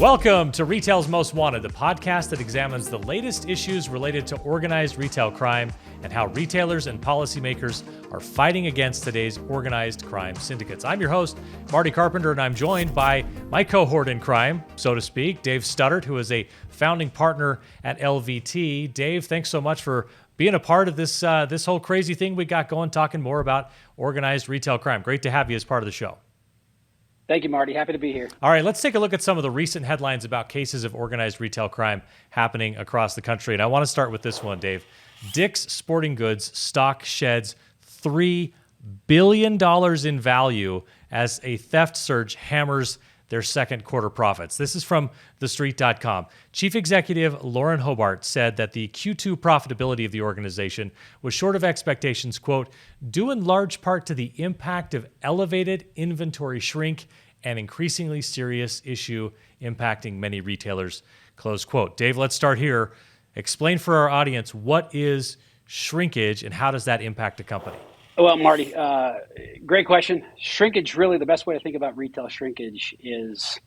Welcome to Retail's Most Wanted, the podcast that examines the latest issues related to organized retail crime and how retailers and policymakers are fighting against today's organized crime syndicates. I'm your host, Marty Carpenter, and I'm joined by my cohort in crime, so to speak, Dave Studdert, who is a founding partner at LVT. Dave, thanks so much for being a part of this whole crazy thing we got going, talking more about organized retail crime. Great to have you as part of the show. Thank you, Marty. Happy to be here. All right, let's take a look at some of the recent headlines about cases of organized retail crime happening across the country. And I want to start with this one, Dave. Dick's Sporting Goods stock sheds $3 billion in value as a theft surge hammers their second quarter profits. This is from TheStreet.com. Chief Executive Lauren Hobart said that the Q2 profitability of the organization was short of expectations, quote, due in large part to the impact of elevated inventory shrink, an increasingly serious issue impacting many retailers, close quote. Dave, let's start here. Explain for our audience, what is shrinkage and how does that impact a company? Well, Marty, great question. Shrinkage, really the best way to think about retail shrinkage is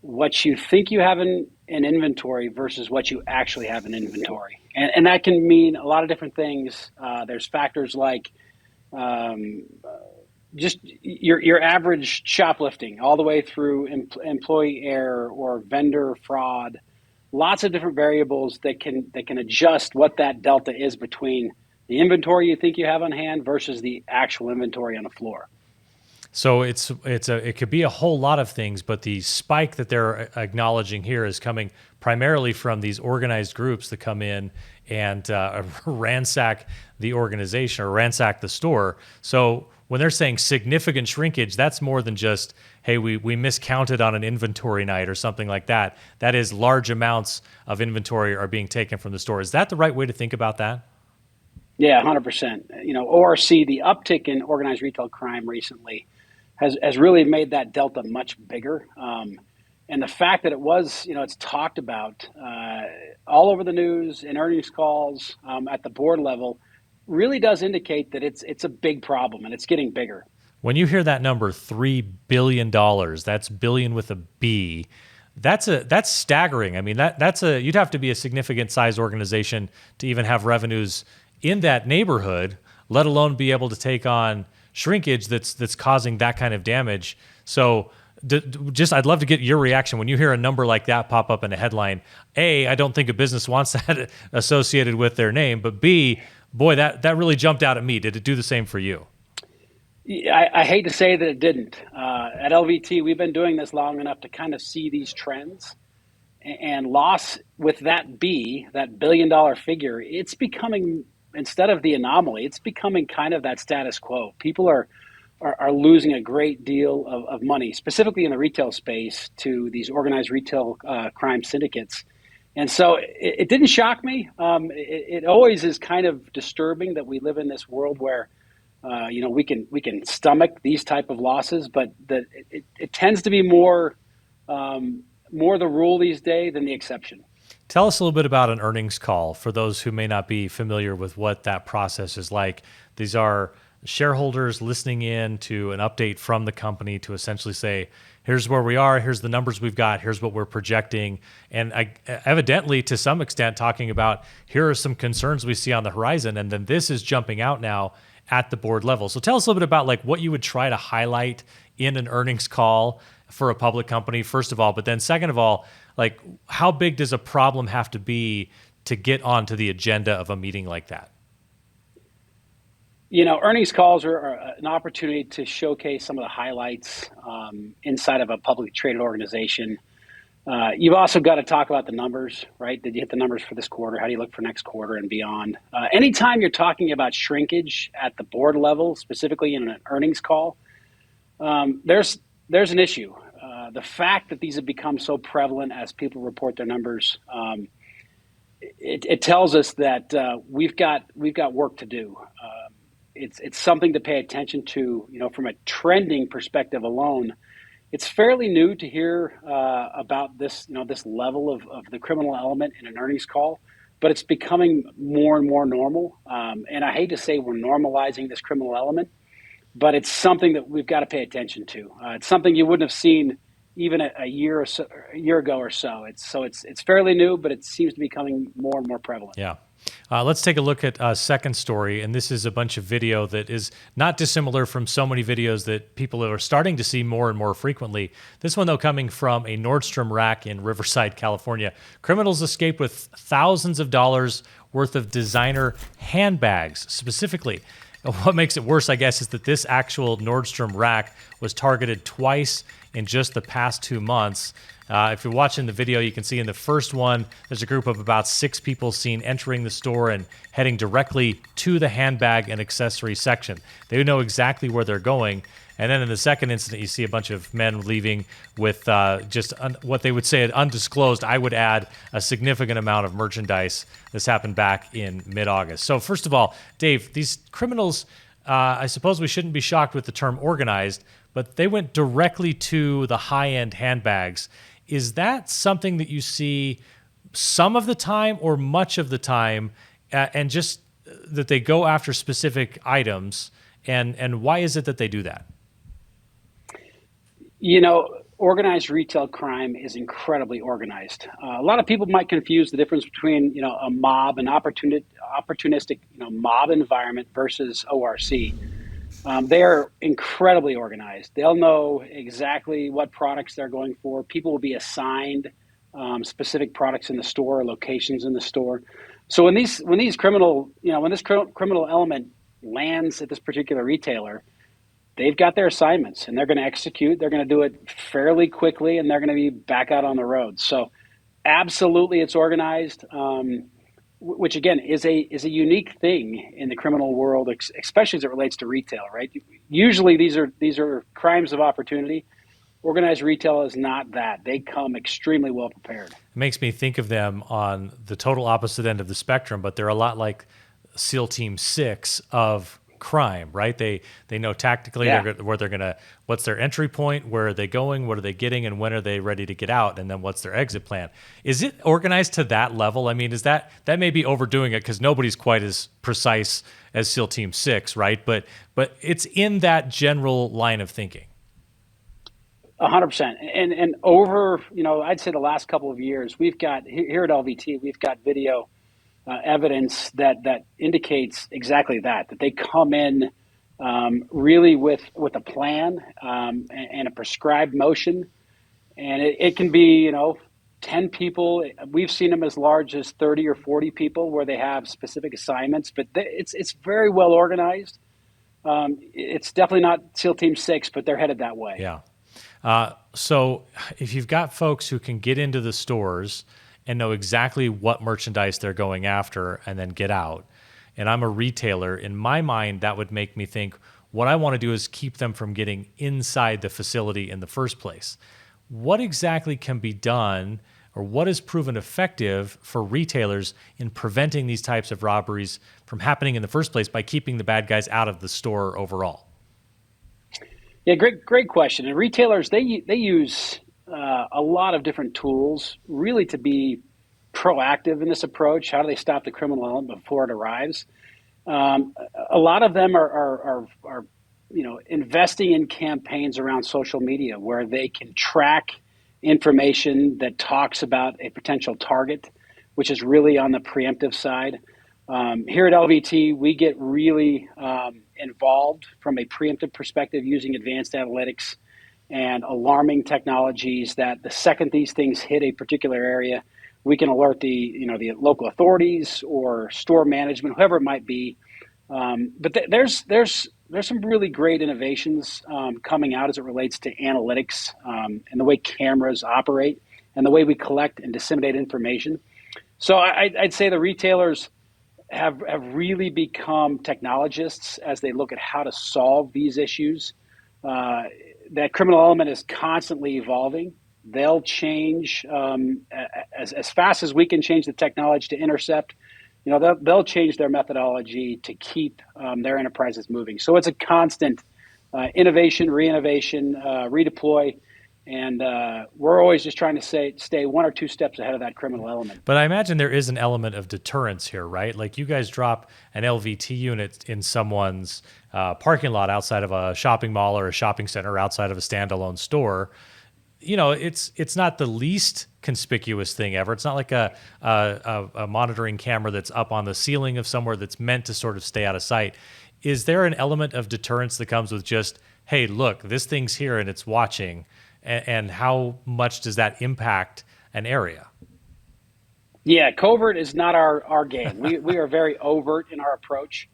what you think you have in inventory versus what you actually have in inventory. And that can mean a lot of different things. There's factors like just your average shoplifting all the way through employee error or vendor fraud. Lots of different variables that can adjust what that delta is between the inventory you think you have on hand versus the actual inventory on the floor. So it could be a whole lot of things, but the spike that they're acknowledging here is coming primarily from these organized groups that come in and ransack the organization or ransack the store. So when they're saying significant shrinkage, that's more than just, hey, we miscounted on an inventory night or something like that. That is large amounts of inventory are being taken from the store. Is that the right way to think about that? Yeah, 100%. ORC, the uptick in organized retail crime recently has really made that delta much bigger. And the fact that it was, it's talked about all over the news, in earnings calls, at the board level, really does indicate that it's a big problem and it's getting bigger. When you hear that number, $3 billion, that's billion with a B, that's staggering. I mean, you'd have to be a significant size organization to even have revenues in that neighborhood, let alone be able to take on shrinkage that's causing that kind of damage. So I'd love to get your reaction when you hear a number like that pop up in a headline. A, I don't think a business wants that associated with their name, but B, boy, that really jumped out at me. Did it do the same for you? I hate to say that it didn't. At LVT, we've been doing this long enough to kind of see these trends. And loss with that B, that $1 billion figure, it's becoming, instead of the anomaly, it's becoming kind of that status quo. People are losing a great deal of money, specifically in the retail space, to these organized retail crime syndicates. And so it didn't shock me. It always is kind of disturbing that we live in this world where we can stomach these type of losses, but that it tends to be more the rule these days than the exception. Tell us a little bit about an earnings call for those who may not be familiar with what that process is like. These are shareholders listening in to an update from the company to essentially say, here's where we are, here's the numbers we've got, here's what we're projecting. And evidently, to some extent, talking about here are some concerns we see on the horizon, and then this is jumping out now at the board level. So tell us a little bit about like what you would try to highlight in an earnings call for a public company, first of all, but then second of all, like how big does a problem have to be to get onto the agenda of a meeting like that? Earnings calls are an opportunity to showcase some of the highlights inside of a publicly traded organization. You've also got to talk about the numbers, right? Did you hit the numbers for this quarter? How do you look for next quarter and beyond? Anytime you're talking about shrinkage at the board level, specifically in an earnings call, there's an issue. The fact that these have become so prevalent as people report their numbers, it tells us that we've got work to do. It's something to pay attention to. From a trending perspective alone, it's fairly new to hear about this level of the criminal element in an earnings call, but it's becoming more and more normal. And I hate to say we're normalizing this criminal element, but it's something that we've got to pay attention to. It's something you wouldn't have seen even a year or so, a year ago or so. It's fairly new, but it seems to be becoming more and more prevalent. Yeah. Let's take a look at a second story, and this is a bunch of video that is not dissimilar from so many videos that people are starting to see more and more frequently. This one, though, coming from a Nordstrom rack in Riverside, California. Criminals escaped with thousands of dollars worth of designer handbags, specifically. What makes it worse, I guess, is that this actual Nordstrom rack was targeted twice in just the past 2 months. If you're watching the video, you can see in the first one, there's a group of about 6 people seen entering the store and heading directly to the handbag and accessory section. They know exactly where they're going. And then in the second incident, you see a bunch of men leaving with what they would say an undisclosed, I would add, a significant amount of merchandise. This happened back in mid-August. So first of all, Dave, these criminals, I suppose we shouldn't be shocked with the term organized, but they went directly to the high-end handbags. Is that something that you see some of the time or much of the time, and just that they go after specific items? And why is it that they do that? Organized retail crime is incredibly organized. A lot of people might confuse the difference between, a mob, an opportunistic, mob environment versus ORC. They are incredibly organized. They'll know exactly what products they're going for. People will be assigned specific products in the store, locations in the store. So when this criminal element lands at this particular retailer, they've got their assignments and they're going to execute. They're going to do it fairly quickly, and they're going to be back out on the road. So absolutely, it's organized. Which again is a unique thing in the criminal world, especially as it relates to retail, right? Usually these are crimes of opportunity. Organized retail is not that. They come extremely well prepared. It makes me think of them on the total opposite end of the spectrum, but they're a lot like SEAL Team 6 of crime, right? They know tactically where they're gonna, what's their entry point, where are they going, what are they getting, and when are they ready to get out, and then what's their exit plan. Is it organized to that level? I mean, is that may be overdoing it because nobody's quite as precise as SEAL Team 6, right? But it's in that general line of thinking. 100%. And over, I'd say the last couple of years, we've got here at LVT, we've got video evidence that indicates exactly that they come in really with a plan and a prescribed motion, and it can be 10 people. We've seen them as large as 30 or 40 people where they have specific assignments, but it's very well organized. It's definitely not SEAL Team 6, but they're headed that way. Yeah. So if you've got folks who can get into the stores and know exactly what merchandise they're going after and then get out, and I'm a retailer, in my mind, that would make me think, what I want to do is keep them from getting inside the facility in the first place. What exactly can be done, or what has proven effective for retailers in preventing these types of robberies from happening in the first place by keeping the bad guys out of the store overall? Yeah, great question. And retailers, they use a lot of different tools really to be proactive in this approach. How do they stop the criminal element before it arrives? A lot of them are investing in campaigns around social media where they can track information that talks about a potential target, which is really on the preemptive side. Here at LVT, we get really involved from a preemptive perspective using advanced analytics and alarming technologies that the second these things hit a particular area, we can alert the local authorities or store management, whoever it might be. But there's some really great innovations coming out as it relates to analytics and the way cameras operate and the way we collect and disseminate information. So I'd say the retailers have really become technologists as they look at how to solve these issues. That criminal element is constantly evolving. They'll change as fast as we can change the technology to intercept. They'll change their methodology to keep their enterprises moving. So it's a constant innovation, re-innovation, redeploy. And we're always just trying to stay one or two steps ahead of that criminal element. But I imagine there is an element of deterrence here, right? Like you guys drop an LVT unit in someone's parking lot outside of a shopping mall or a shopping center outside of a standalone store. it's not the least conspicuous thing ever. It's not like a monitoring camera that's up on the ceiling of somewhere that's meant to sort of stay out of sight. Is there an element of deterrence that comes with just, hey, look, this thing's here and it's watching, and how much does that impact an area? Yeah, covert is not our game. We are very overt in our approach.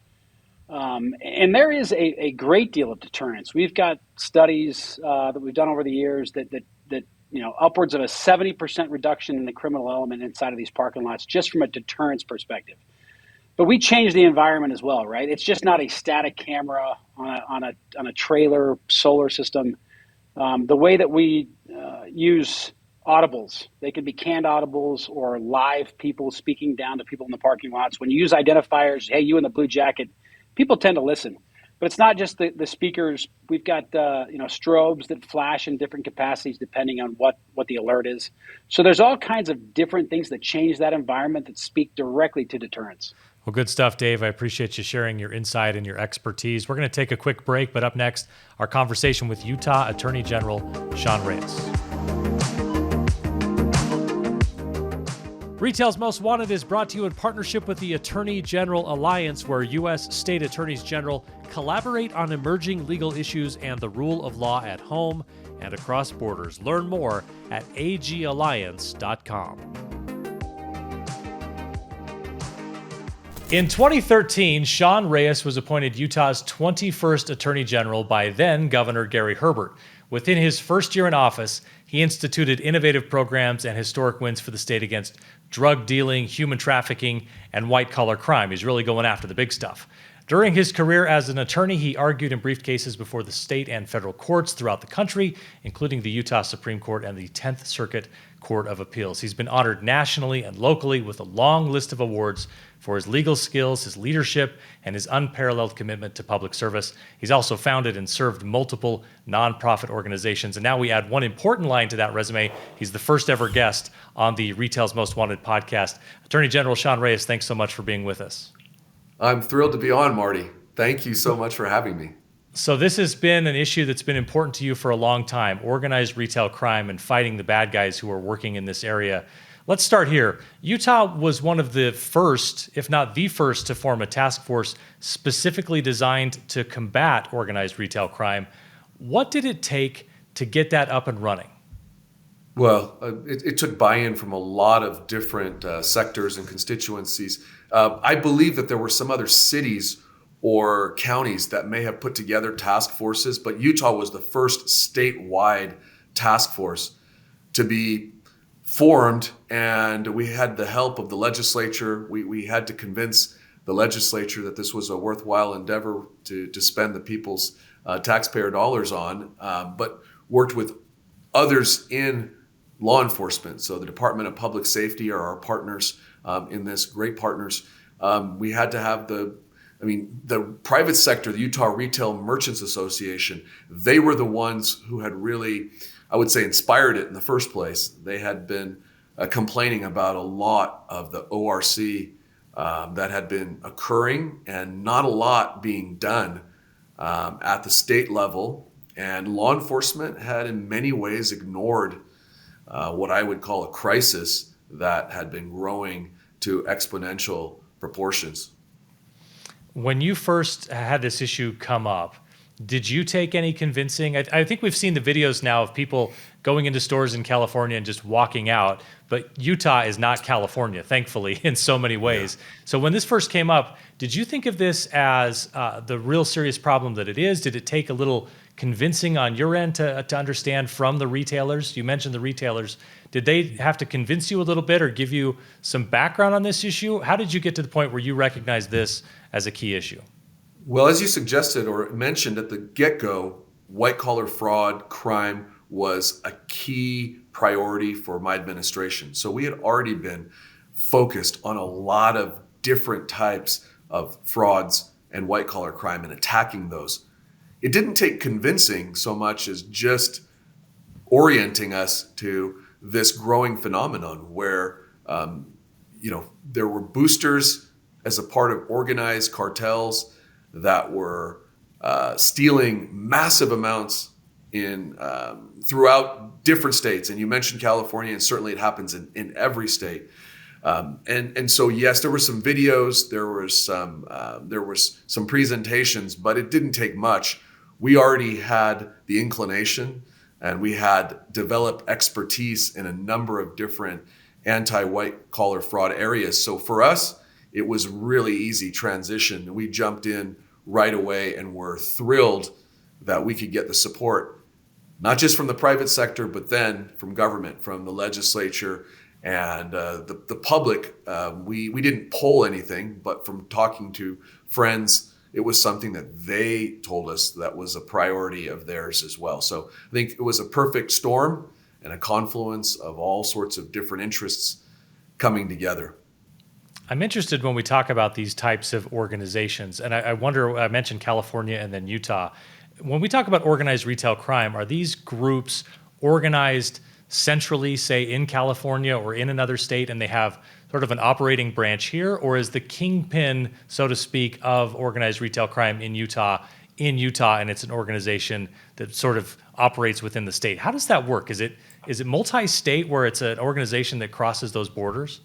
And there is a great deal of deterrence. We've got studies that we've done over the years that upwards of a 70% reduction in the criminal element inside of these parking lots, just from a deterrence perspective. But we change the environment as well, right? It's just not a static camera on a trailer solar system. The way that we use audibles, they can be canned audibles or live people speaking down to people in the parking lots. When you use identifiers, hey, you in the blue jacket, people tend to listen. But it's not just the speakers. We've got strobes that flash in different capacities depending on what the alert is. So there's all kinds of different things that change that environment that speak directly to deterrence. Well, good stuff, Dave. I appreciate you sharing your insight and your expertise. We're going to take a quick break, but up next, our conversation with Utah Attorney General Sean Reyes. Retail's Most Wanted is brought to you in partnership with the Attorney General Alliance, where U.S. state attorneys general collaborate on emerging legal issues and the rule of law at home and across borders. Learn more at agalliance.com. In 2013, Sean Reyes was appointed Utah's 21st Attorney General by then Governor Gary Herbert. Within his first year in office, he instituted innovative programs and historic wins for the state against drug dealing, human trafficking, and white-collar crime. He's really going after the big stuff. During his career as an attorney, he argued and briefed cases before the state and federal courts throughout the country, including the Utah Supreme Court and the 10th Circuit Court of Appeals. He's been honored nationally and locally with a long list of awards for his legal skills, his leadership, and his unparalleled commitment to public service. He's also founded and served multiple nonprofit organizations. And now we add one important line to that resume. He's the first ever guest on the Retail's Most Wanted podcast. Attorney General Sean Reyes, thanks so much for being with us. I'm thrilled to be on, Marty. Thank you so much for having me. So this has been an issue that's been important to you for a long time, organized retail crime and fighting the bad guys who are working in this area. Let's start here. Utah was one of the first, if not the first, to form a task force specifically designed to combat organized retail crime. What did it take to get that up and running? Well, it took buy-in from a lot of different sectors and constituencies. I believe that there were some other cities or counties that may have put together task forces, but Utah was the first statewide task force to be formed, and we had the help of the legislature. We had to convince the legislature that this was a worthwhile endeavor to spend the people's taxpayer dollars on, but worked with others in law enforcement. So the Department of Public Safety are our partners in this, great partners. We had to have the private sector, the Utah Retail Merchants Association, they were the ones who had really, I would say, inspired it in the first place. They had been complaining about a lot of the ORC that had been occurring and not a lot being done at the state level. And law enforcement had in many ways ignored what I would call a crisis that had been growing to exponential proportions. When you first had this issue come up, did you take any convincing? I think we've seen the videos now of people going into stores in California and just walking out, but Utah is not California, thankfully, in so many ways. Yeah. So when this first came up, did you think of this as the real serious problem that it is? Did it take a little convincing on your end to understand from the retailers? You mentioned the retailers. Did they have to convince you a little bit or give you some background on this issue? How did you get to the point where you recognized this as a key issue? Well, as you suggested or mentioned at the get-go, white-collar fraud, crime was a key priority for my administration. So we had already been focused on a lot of different types of frauds and white-collar crime and attacking those. It didn't take convincing so much as just orienting us to this growing phenomenon where, there were boosters as a part of organized cartels that were stealing massive amounts in throughout different states. And you mentioned California, and certainly it happens in every state. And so, yes, there were some videos, there was some presentations, but it didn't take much. We already had the inclination, and we had developed expertise in a number of different anti-white collar fraud areas. So for us, it was really easy transition. We jumped in right away and were thrilled that we could get the support, not just from the private sector, but then from government, from the legislature and the public. We didn't poll anything, but from talking to friends, it was something that they told us that was a priority of theirs as well. So I think it was a perfect storm and a confluence of all sorts of different interests coming together. I'm interested when we talk about these types of organizations, and I wonder, I mentioned California and then Utah. When we talk about organized retail crime, are these groups organized centrally, say in California or in another state, and they have sort of an operating branch here? Or is the kingpin, so to speak, of organized retail crime in Utah, and it's an organization that sort of operates within the state? How does that work? Is it multi-state where it's an organization that crosses those borders?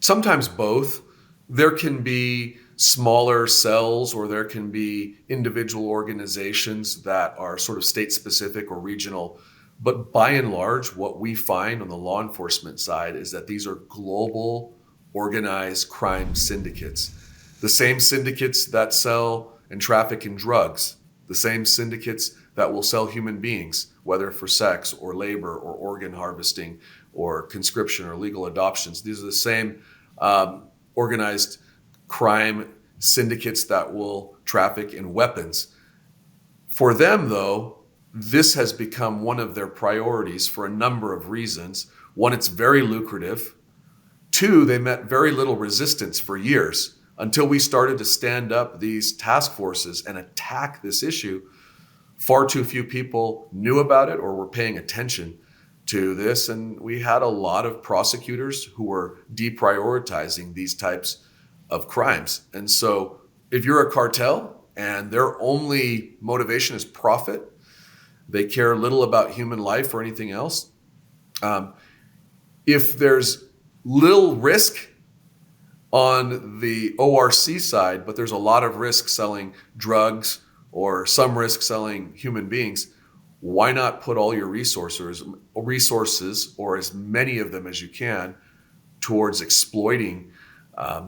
Sometimes both. There can be smaller cells, or there can be individual organizations that are sort of state specific or regional. But by and large, what we find on the law enforcement side is that these are global organized crime syndicates. The same syndicates that sell and traffic in drugs, the same syndicates that will sell human beings, whether for sex or labor or organ harvesting or conscription or legal adoptions. These are the same organized crime syndicates that will traffic in weapons. For them, though, this has become one of their priorities for a number of reasons. One, it's very lucrative. Two, they met very little resistance for years until we started to stand up these task forces and attack this issue. Far too few people knew about it or were paying attention to this. And we had a lot of prosecutors who were deprioritizing these types of crimes. And so if you're a cartel and their only motivation is profit, they care little about human life or anything else. If there's little risk on the ORC side, but there's a lot of risk selling drugs or some risk selling human beings, why not put all your resources, or as many of them as you can, towards exploiting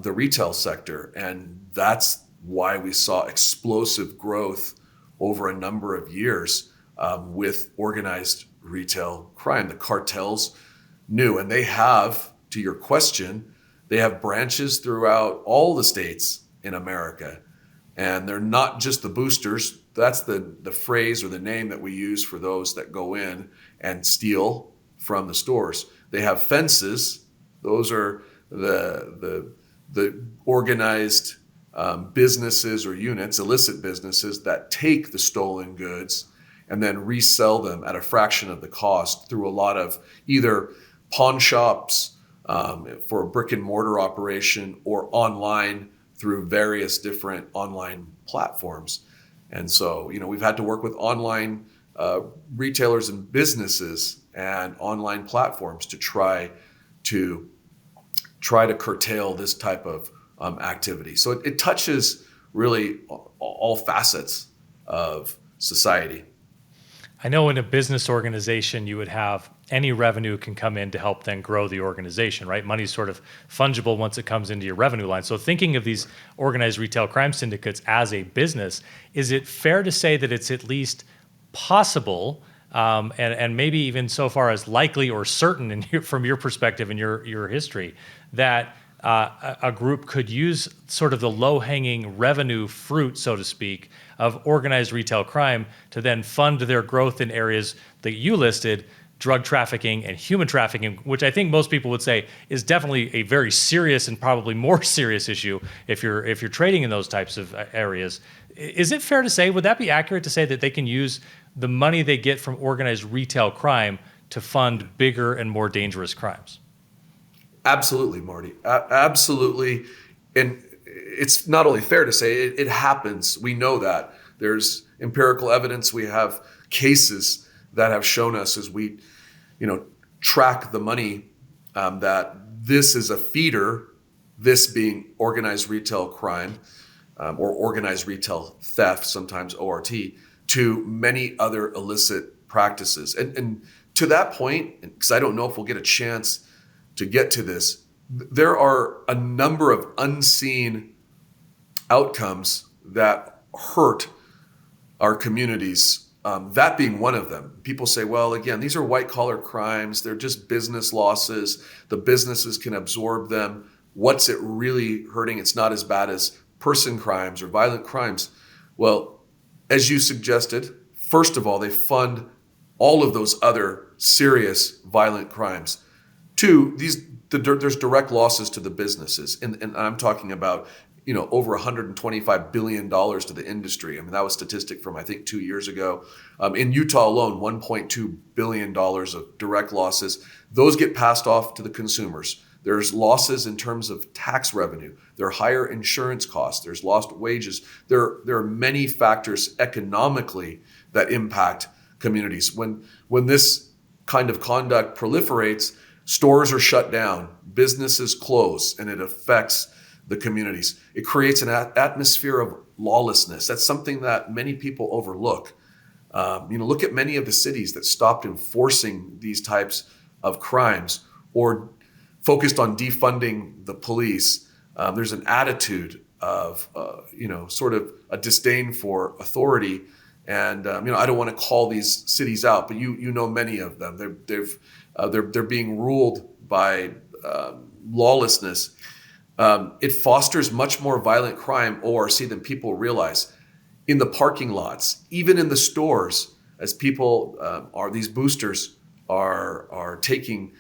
the retail sector? And that's why we saw explosive growth over a number of years with organized retail crime. The cartels knew, and they have, to your question, they have branches throughout all the states in America. And they're not just the boosters. That's the phrase or the name that we use for those that go in and steal from the stores. They have fences. Those are the organized businesses or units, illicit businesses, that take the stolen goods and then resell them at a fraction of the cost through a lot of either pawn shops for a brick and mortar operation, or online through various different online platforms. And so, we've had to work with online retailers and businesses and online platforms to try to curtail this type of activity. So it touches really all facets of society. I know in a business organization, you would have any revenue can come in to help then grow the organization, right? Money's sort of fungible once it comes into your revenue line. So thinking of these organized retail crime syndicates as a business, is it fair to say that it's at least possible, and maybe even so far as likely or certain from your perspective and your history, that a group could use sort of the low-hanging revenue fruit, so to speak, of organized retail crime to then fund their growth in areas that you listed, drug trafficking and human trafficking, which I think most people would say is definitely a very serious and probably more serious issue if you're trading in those types of areas. Is it fair to say, would that be accurate to say that they can use the money they get from organized retail crime to fund bigger and more dangerous crimes? Absolutely, Marty. Absolutely. And it's not only fair to say, it happens. We know that. There's empirical evidence. We have cases that have shown us as we, track the money, that this is a feeder, this being organized retail crime, or organized retail theft, sometimes ORT, to many other illicit practices. And to that point, because I don't know if we'll get a chance to get to this, there are a number of unseen outcomes that hurt our communities. That being one of them. People say, well, again, these are white collar crimes. They're just business losses. The businesses can absorb them. What's it really hurting? It's not as bad as person crimes or violent crimes. Well, as you suggested, first of all, they fund all of those other serious violent crimes. Two, there's direct losses to the businesses. And I'm talking about over $125 billion to the industry. I mean, that was a statistic from, I think, 2 years ago. In Utah alone, $1.2 billion of direct losses. Those get passed off to the consumers. There's losses in terms of tax revenue. There are higher insurance costs. There's lost wages. There are many factors economically that impact communities. When this kind of conduct proliferates, stores are shut down, businesses close, and it affects the communities. It creates an atmosphere of lawlessness. That's something that many people overlook. Look at many of the cities that stopped enforcing these types of crimes or focused on defunding the police. There's an attitude of, sort of a disdain for authority. And, I don't want to call these cities out, but you know many of them. They're being ruled by lawlessness. It fosters much more violent crime, ORC, than people realize. In the parking lots, even in the stores, as people these boosters are taking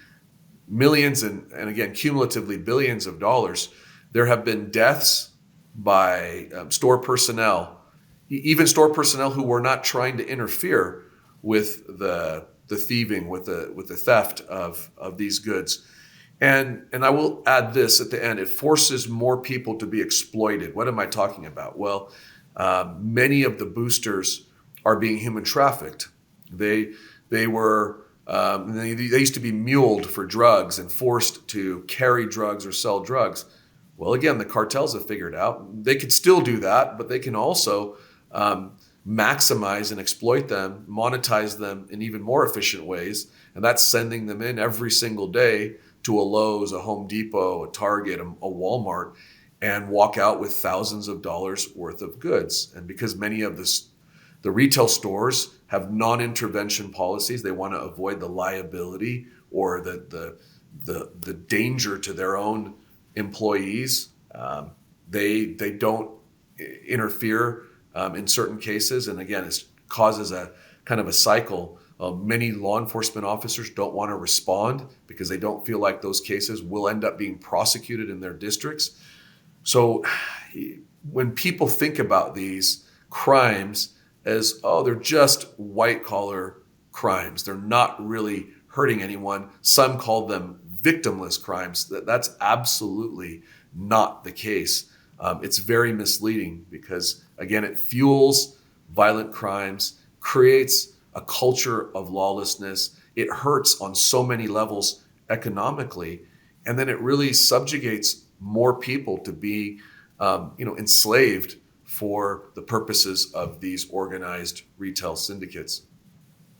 millions and again, cumulatively billions of dollars. There have been deaths by store personnel, even store personnel who were not trying to interfere with the thieving, with the theft of these goods. And I will add this at the end, it forces more people to be exploited. What am I talking about? Well, many of the boosters are being human trafficked. They used to be muled for drugs and forced to carry drugs or sell drugs. Well, again, the cartels have figured out they could still do that, but they can also maximize and exploit them, monetize them in even more efficient ways. And that's sending them in every single day to a Lowe's, a Home Depot, a Target, a Walmart, and walk out with thousands of dollars worth of goods. And because many of the retail stores have non-intervention policies, they want to avoid the liability or the danger to their own employees. They don't interfere in certain cases, and again, it causes a kind of a cycle. Many law enforcement officers don't want to respond because they don't feel like those cases will end up being prosecuted in their districts. So when people think about these crimes as, they're just white collar crimes, they're not really hurting anyone. Some call them victimless crimes. That's absolutely not the case. It's very misleading because, again, it fuels violent crimes, creates a culture of lawlessness. It hurts on so many levels economically, and then it really subjugates more people to be, enslaved for the purposes of these organized retail syndicates.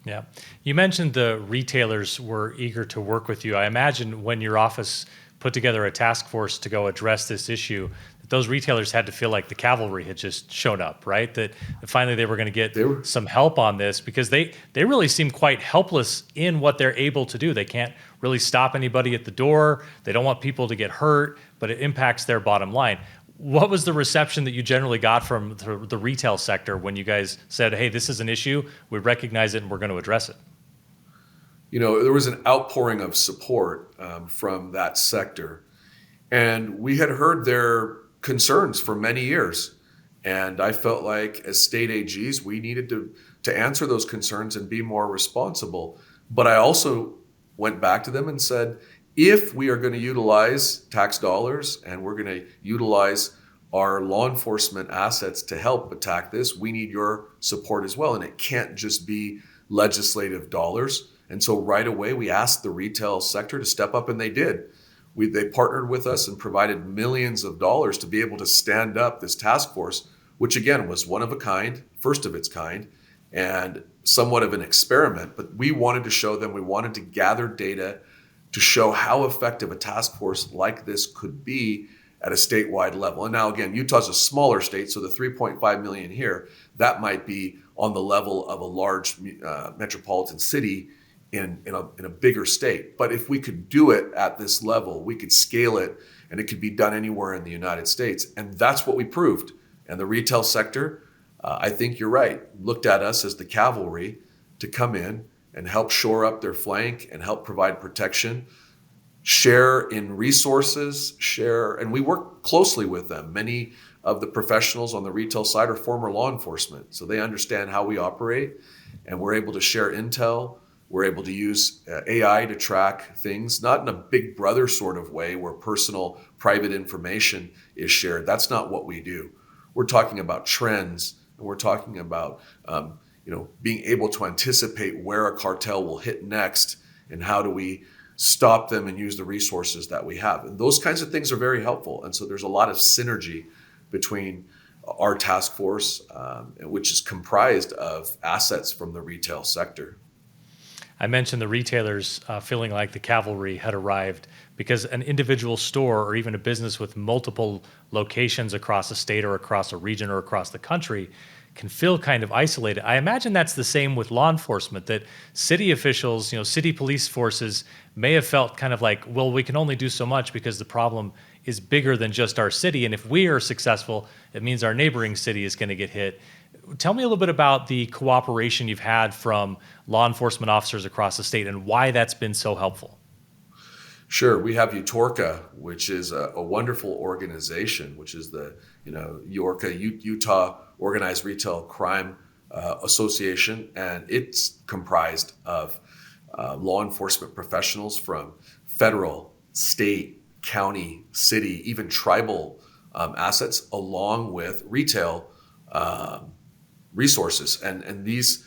Yeah. You mentioned the retailers were eager to work with you. I imagine when your office put together a task force to go address this issue, that those retailers had to feel like the cavalry had just shown up, right? That finally they were going to get some help on this because they really seem quite helpless in what they're able to do. They can't really stop anybody at the door. They don't want people to get hurt, but it impacts their bottom line. What was the reception that you generally got from the retail sector when you guys said, hey, this is an issue, we recognize it, and we're going to address it? There was an outpouring of support from that sector. And we had heard their concerns for many years. And I felt like as state AGs, we needed to answer those concerns and be more responsible. But I also went back to them and said, if we are going to utilize tax dollars and we're going to utilize our law enforcement assets to help attack this, we need your support as well. And it can't just be legislative dollars. And so right away, we asked the retail sector to step up, and they did. They partnered with us and provided millions of dollars to be able to stand up this task force, which again was one of a kind, first of its kind, and somewhat of an experiment. But we wanted to show them, we wanted to gather data to show how effective a task force like this could be at a statewide level. And now again, Utah's a smaller state, so the 3.5 million here, that might be on the level of a large metropolitan city in a bigger state. But if we could do it at this level, we could scale it, and it could be done anywhere in the United States. And that's what we proved. And the retail sector, I think you're right, looked at us as the cavalry to come in and help shore up their flank and help provide protection, share in resources, and we work closely with them. Many of the professionals on the retail side are former law enforcement, so they understand how we operate, and we're able to share intel. We're able to use AI to track things, not in a big brother sort of way where personal private information is shared. That's not what we do. We're talking about trends, and we're talking about being able to anticipate where a cartel will hit next, and how do we stop them and use the resources that we have. And those kinds of things are very helpful. And so there's a lot of synergy between our task force, which is comprised of assets from the retail sector. I mentioned the retailers feeling like the cavalry had arrived because an individual store or even a business with multiple locations across a state or across a region or across the country can feel kind of isolated. I imagine that's the same with law enforcement, that city officials, city police forces may have felt kind of like, well, we can only do so much because the problem is bigger than just our city. And if we are successful, it means our neighboring city is going to get hit. Tell me a little bit about the cooperation you've had from law enforcement officers across the state and why that's been so helpful. Sure. We have UTORCA, which is a wonderful organization, which is the UORCA, Utah Organized Retail Crime Association, and it's comprised of law enforcement professionals from federal, state, county, city, even tribal assets, along with retail resources. And these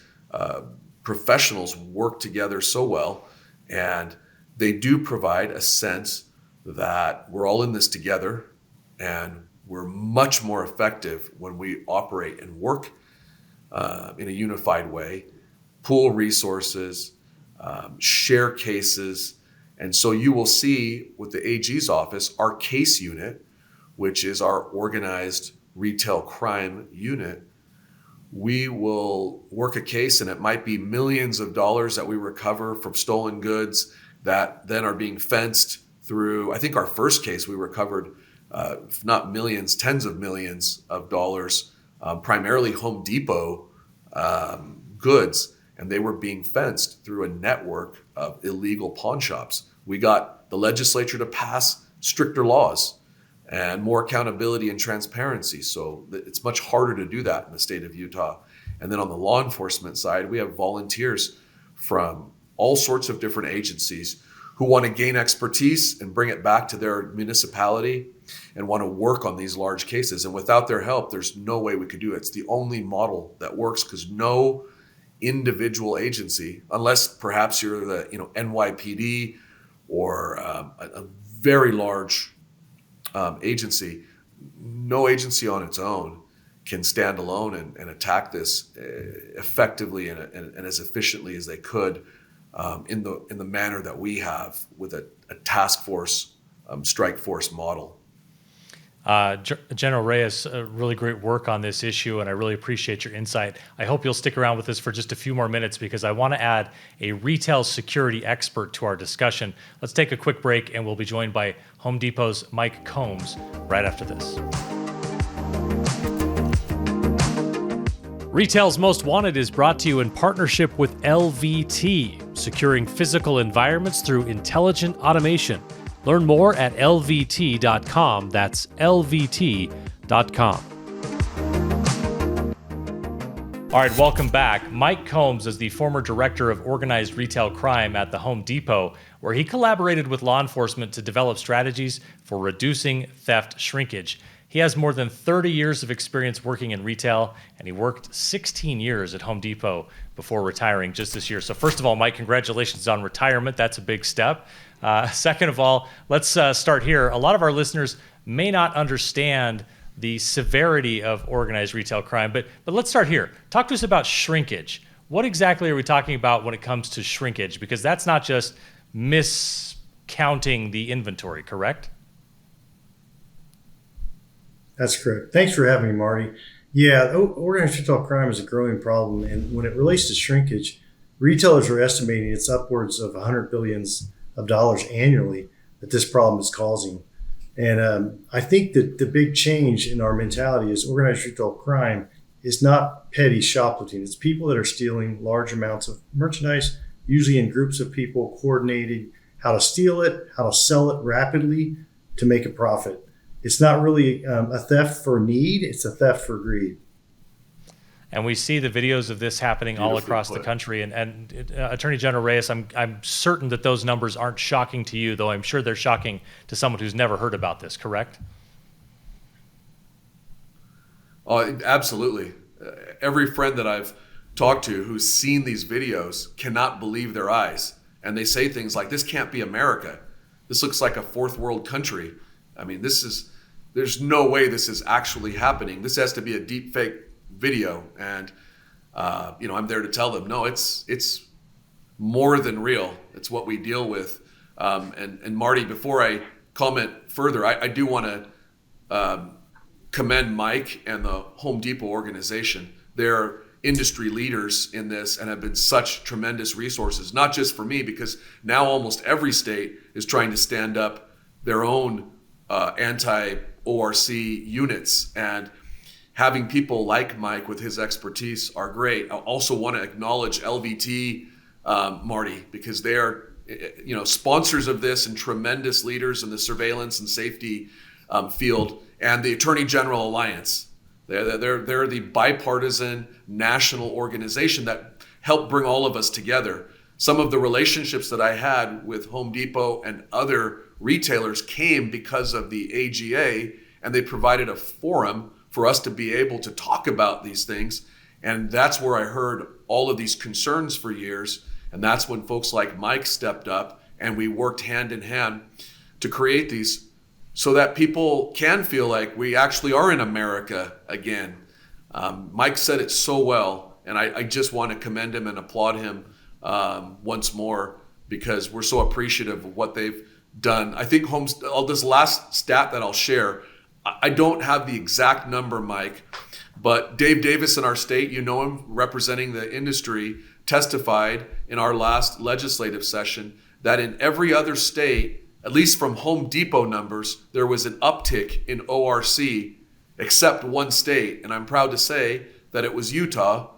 professionals work together so well, and they do provide a sense that we're all in this together, and we're much more effective when we operate and work in a unified way, pool resources, share cases. And so you will see with the AG's office, our case unit, which is our organized retail crime unit, we will work a case, and it might be millions of dollars that we recover from stolen goods that then are being fenced through. I think our first case, we recovered, if not millions, tens of millions of dollars, primarily Home Depot goods, and they were being fenced through a network of illegal pawn shops. We got the legislature to pass stricter laws and more accountability and transparency. So it's much harder to do that in the state of Utah. And then on the law enforcement side, we have volunteers from all sorts of different agencies who want to gain expertise and bring it back to their municipality and want to work on these large cases. And without their help, there's no way we could do it. It's the only model that works, because no individual agency, unless perhaps you're the NYPD or a very large agency, no agency on its own can stand alone and attack this effectively and as efficiently as they could in the manner that we have with a task force, strike force model. General Reyes, really great work on this issue, and I really appreciate your insight. I hope you'll stick around with us for just a few more minutes, because I want to add a retail security expert to our discussion. Let's take a quick break, and we'll be joined by Home Depot's Mike Combs right after this. Retail's Most Wanted is brought to you in partnership with LVT, securing physical environments through intelligent automation. Learn more at lvt.com. That's lvt.com. All right, welcome back. Mike Combs is the former director of organized retail crime at the Home Depot, where he collaborated with law enforcement to develop strategies for reducing theft shrinkage. He has more than 30 years of experience working in retail, and he worked 16 years at Home Depot before retiring just this year. So first of all, Mike, congratulations on retirement. That's a big step. Second of all, let's start here. A lot of our listeners may not understand the severity of organized retail crime, but let's start here. Talk to us about shrinkage. What exactly are we talking about when it comes to shrinkage? Because that's not just miscounting the inventory, correct? That's correct. Thanks for having me, Marty. Yeah, organized retail crime is a growing problem. And when it relates to shrinkage, retailers are estimating it's upwards of $100 billion annually that this problem is causing. And I think that the big change in our mentality is organized retail crime is not petty shoplifting. It's people that are stealing large amounts of merchandise, usually in groups of people, coordinating how to steal it, how to sell it rapidly to make a profit. It's not really a theft for need, it's a theft for greed. And we see the videos of this happening all across the country. And Attorney General Reyes, I'm certain that those numbers aren't shocking to you, though I'm sure they're shocking to someone who's never heard about this, correct? Oh, absolutely. Every friend that I've talked to who's seen these videos cannot believe their eyes. And they say things like, this can't be America. This looks like a fourth world country. I mean, there's no way this is actually happening. This has to be a deep fake video. And, I'm there to tell them, no, it's more than real. It's what we deal with. And Marty, before I comment further, I do want to commend Mike and the Home Depot organization. They're industry leaders in this and have been such tremendous resources, not just for me, because now almost every state is trying to stand up their own anti-ORC units, and having people like Mike with his expertise are great. I also want to acknowledge LVT, Marty, because they are sponsors of this and tremendous leaders in the surveillance and safety field, and the Attorney General Alliance. They're the bipartisan national organization that helped bring all of us together. Some of the relationships that I had with Home Depot and other retailers came because of the AGA, and they provided a forum for us to be able to talk about these things. And that's where I heard all of these concerns for years. And that's when folks like Mike stepped up, and we worked hand in hand to create these so that people can feel like we actually are in America again. Mike said it so well, and I just want to commend him and applaud him once more, because we're so appreciative of what they've done. I think this last stat that I'll share, I don't have the exact number, Mike, but Dave Davis in our state, you know him, representing the industry, testified in our last legislative session that in every other state, at least from Home Depot numbers, there was an uptick in ORC except one state. And I'm proud to say that it was Utah.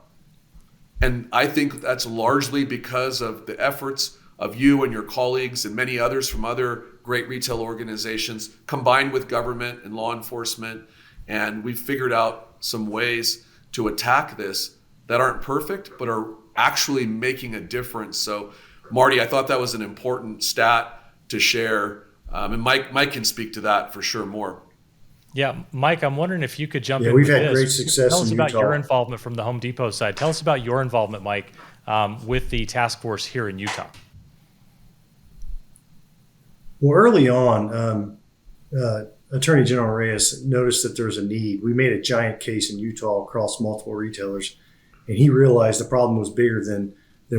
And I think that's largely because of the efforts of you and your colleagues and many others from other great retail organizations, combined with government and law enforcement. And we've figured out some ways to attack this that aren't perfect, but are actually making a difference. So, Marty, I thought that was an important stat to share. And Mike can speak to that for sure more. Yeah, Mike, I'm wondering if you could jump in. We've with had this. great success Tell us in about Utah. your involvement from the Home Depot side. Tell us about your involvement, Mike, with the task force here in Utah. Well, early on, Attorney General Reyes noticed that there's a need. We made a giant case in Utah across multiple retailers, and he realized the problem was bigger than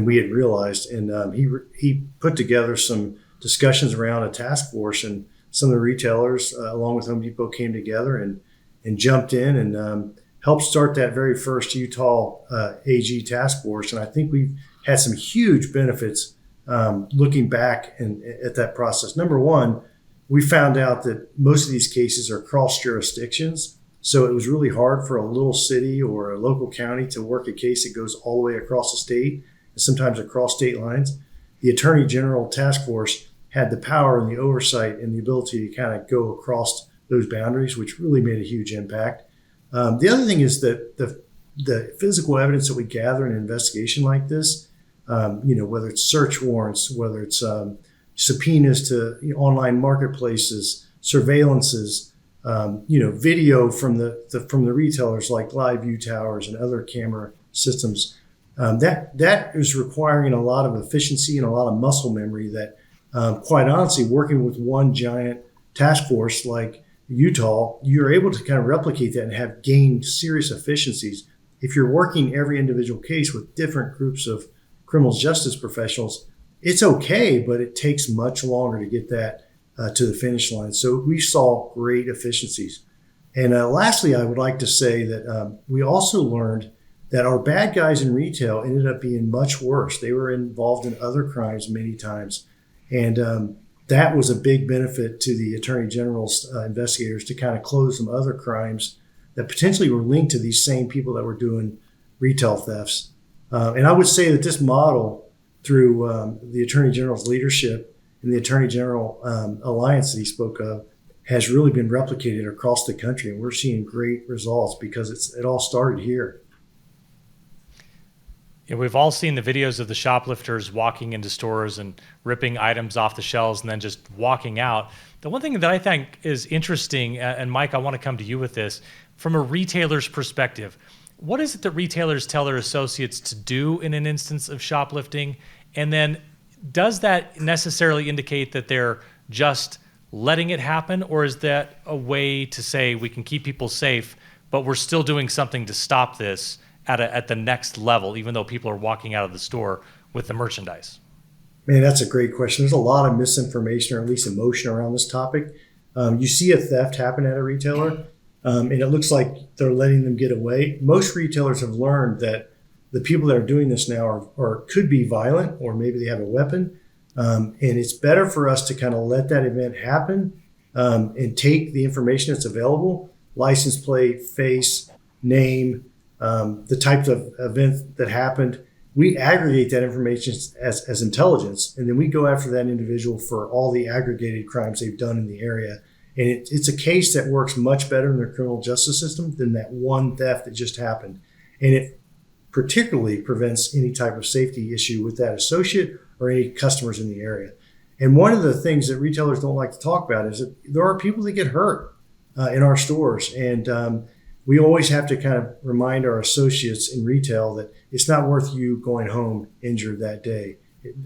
we had realized. And he put together some discussions around a task force, and some of the retailers, along with Home Depot, came together and jumped in and helped start that very first Utah AG task force. And I think we've had some huge benefits looking back at that process. Number one, we found out that most of these cases are cross jurisdictions. So it was really hard for a little city or a local county to work a case that goes all the way across the state, and sometimes across state lines. The Attorney General Task Force had the power and the oversight and the ability to kind of go across those boundaries, which really made a huge impact. The other thing is that the physical evidence that we gather in an investigation like this, whether it's search warrants, whether it's subpoenas to online marketplaces, surveillances, video from the retailers like live view towers and other camera systems. That is requiring a lot of efficiency and a lot of muscle memory that, quite honestly, working with one giant task force like Utah, you're able to kind of replicate that and have gained serious efficiencies. If you're working every individual case with different groups of criminal justice professionals, it's okay, but it takes much longer to get that to the finish line. So we saw great efficiencies. And lastly, I would like to say that we also learned that our bad guys in retail ended up being much worse. They were involved in other crimes many times. And that was a big benefit to the Attorney General's investigators to kind of close some other crimes that potentially were linked to these same people that were doing retail thefts. And I would say that this model, through the Attorney General's leadership and the Attorney General Alliance that he spoke of, has really been replicated across the country. And we're seeing great results because it all started here. Yeah, we've all seen the videos of the shoplifters walking into stores and ripping items off the shelves and then just walking out. The one thing that I think is interesting, and Mike, I want to come to you with this, from a retailer's perspective, what is it that retailers tell their associates to do in an instance of shoplifting? And then does that necessarily indicate that they're just letting it happen? Or is that a way to say we can keep people safe, but we're still doing something to stop this at the next level, even though people are walking out of the store with the merchandise? Man, that's a great question. There's a lot of misinformation or at least emotion around this topic. You see a theft happen at a retailer, and it looks like they're letting them get away. Most retailers have learned that the people that are doing this now are could be violent, or maybe they have a weapon. And it's better for us to kind of let that event happen and take the information that's available, license plate, face, name, the types of events that happened. We aggregate that information as intelligence, and then we go after that individual for all the aggregated crimes they've done in the area. And it's a case that works much better in the criminal justice system than that one theft that just happened. And it particularly prevents any type of safety issue with that associate or any customers in the area. And one of the things that retailers don't like to talk about is that there are people that get hurt in our stores. And we always have to kind of remind our associates in retail that it's not worth you going home injured that day.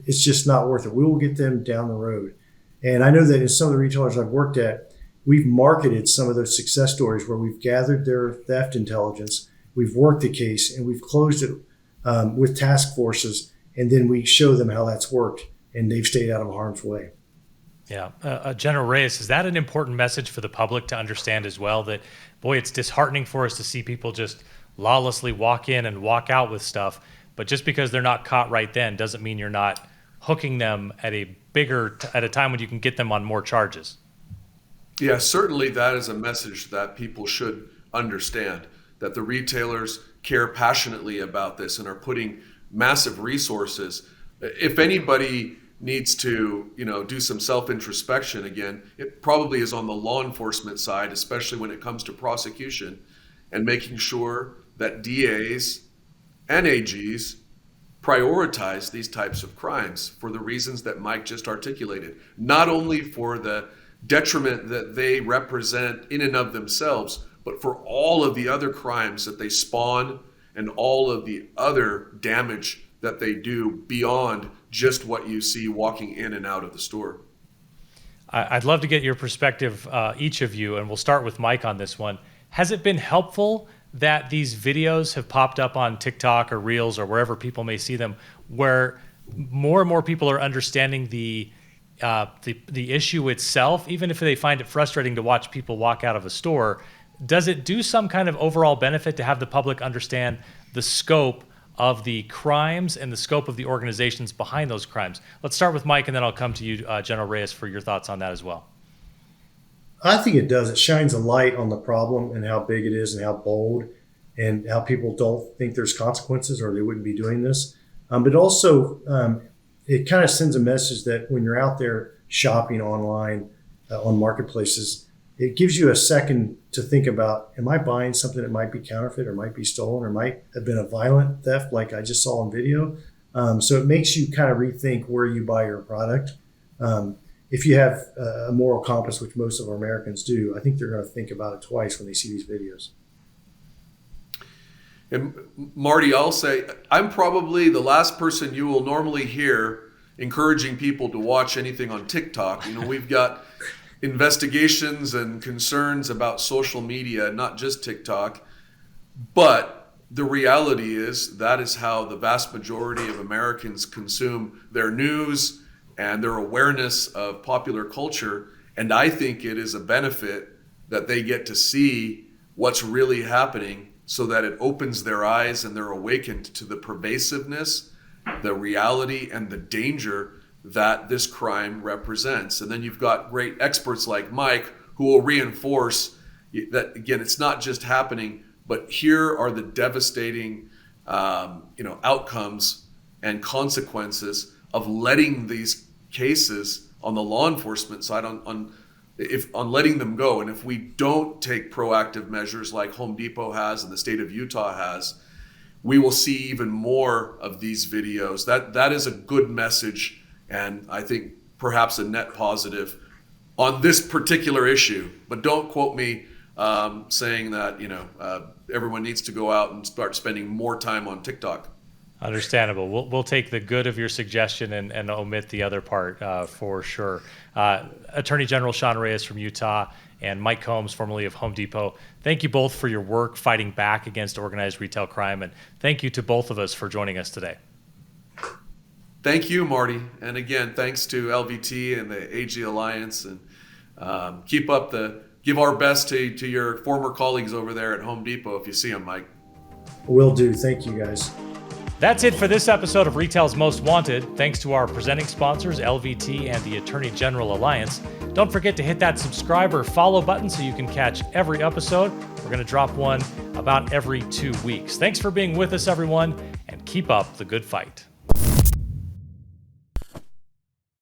It's just not worth it. We will get them down the road. And I know that in some of the retailers I've worked at, we've marketed some of those success stories where we've gathered their theft intelligence, we've worked the case, and we've closed it with task forces, and then we show them how that's worked, and they've stayed out of harm's way. Yeah. General Reyes, is that an important message for the public to understand as well, that, boy, it's disheartening for us to see people just lawlessly walk in and walk out with stuff, but just because they're not caught right then doesn't mean you're not hooking them at a time when you can get them on more charges? Yeah, certainly that is a message that people should understand, that the retailers care passionately about this and are putting massive resources. If anybody needs to, do some self-introspection again, it probably is on the law enforcement side, especially when it comes to prosecution and making sure that DAs and AGs prioritize these types of crimes for the reasons that Mike just articulated, not only for the detriment that they represent in and of themselves, but for all of the other crimes that they spawn and all of the other damage that they do beyond just what you see walking in and out of the store. I'd love to get your perspective, each of you, and we'll start with Mike on this one. Has it been helpful that these videos have popped up on TikTok or Reels or wherever people may see them, where more and more people are understanding the issue itself, even if they find it frustrating to watch people walk out of a store? Does it do some kind of overall benefit to have the public understand the scope of the crimes and the scope of the organizations behind those crimes? Let's start with Mike, and then I'll come to you, General Reyes, for your thoughts on that as well. I think it does. It shines a light on the problem and how big it is and how bold and how people don't think there's consequences or they wouldn't be doing this. But also, it kind of sends a message that when you're out there shopping online on marketplaces, it gives you a second to think about, am I buying something that might be counterfeit or might be stolen or might have been a violent theft like I just saw on video? So it makes you kind of rethink where you buy your product. if you have a moral compass, which most of our Americans do, I think they're going to think about it twice when they see these videos. And Marty, I'll say, I'm probably the last person you will normally hear encouraging people to watch anything on TikTok. We've got investigations and concerns about social media, not just TikTok. But the reality is that is how the vast majority of Americans consume their news and their awareness of popular culture. And I think it is a benefit that they get to see what's really happening, so that it opens their eyes and they're awakened to the pervasiveness, the reality, and the danger that this crime represents. And then you've got great experts like Mike who will reinforce that, again, it's not just happening, but here are the devastating outcomes and consequences of letting these cases on the law enforcement side on letting them go. And if we don't take proactive measures like Home Depot has and the state of Utah has, we will see even more of these videos. That is a good message, and I think perhaps a net positive on this particular issue. But don't quote me saying that everyone needs to go out and start spending more time on TikTok. Understandable. We'll take the good of your suggestion and omit the other part for sure. Attorney General Sean Reyes from Utah and Mike Combs, formerly of Home Depot, thank you both for your work fighting back against organized retail crime. And thank you to both of us for joining us today. Thank you, Marty. And again, thanks to LVT and the AG Alliance. And give our best to your former colleagues over there at Home Depot if you see them, Mike. Will do. Thank you, guys. That's it for this episode of Retail's Most Wanted. Thanks to our presenting sponsors, LVT and the Attorney General Alliance. Don't forget to hit that subscribe or follow button so you can catch every episode. We're going to drop one about every 2 weeks. Thanks for being with us, everyone, and keep up the good fight.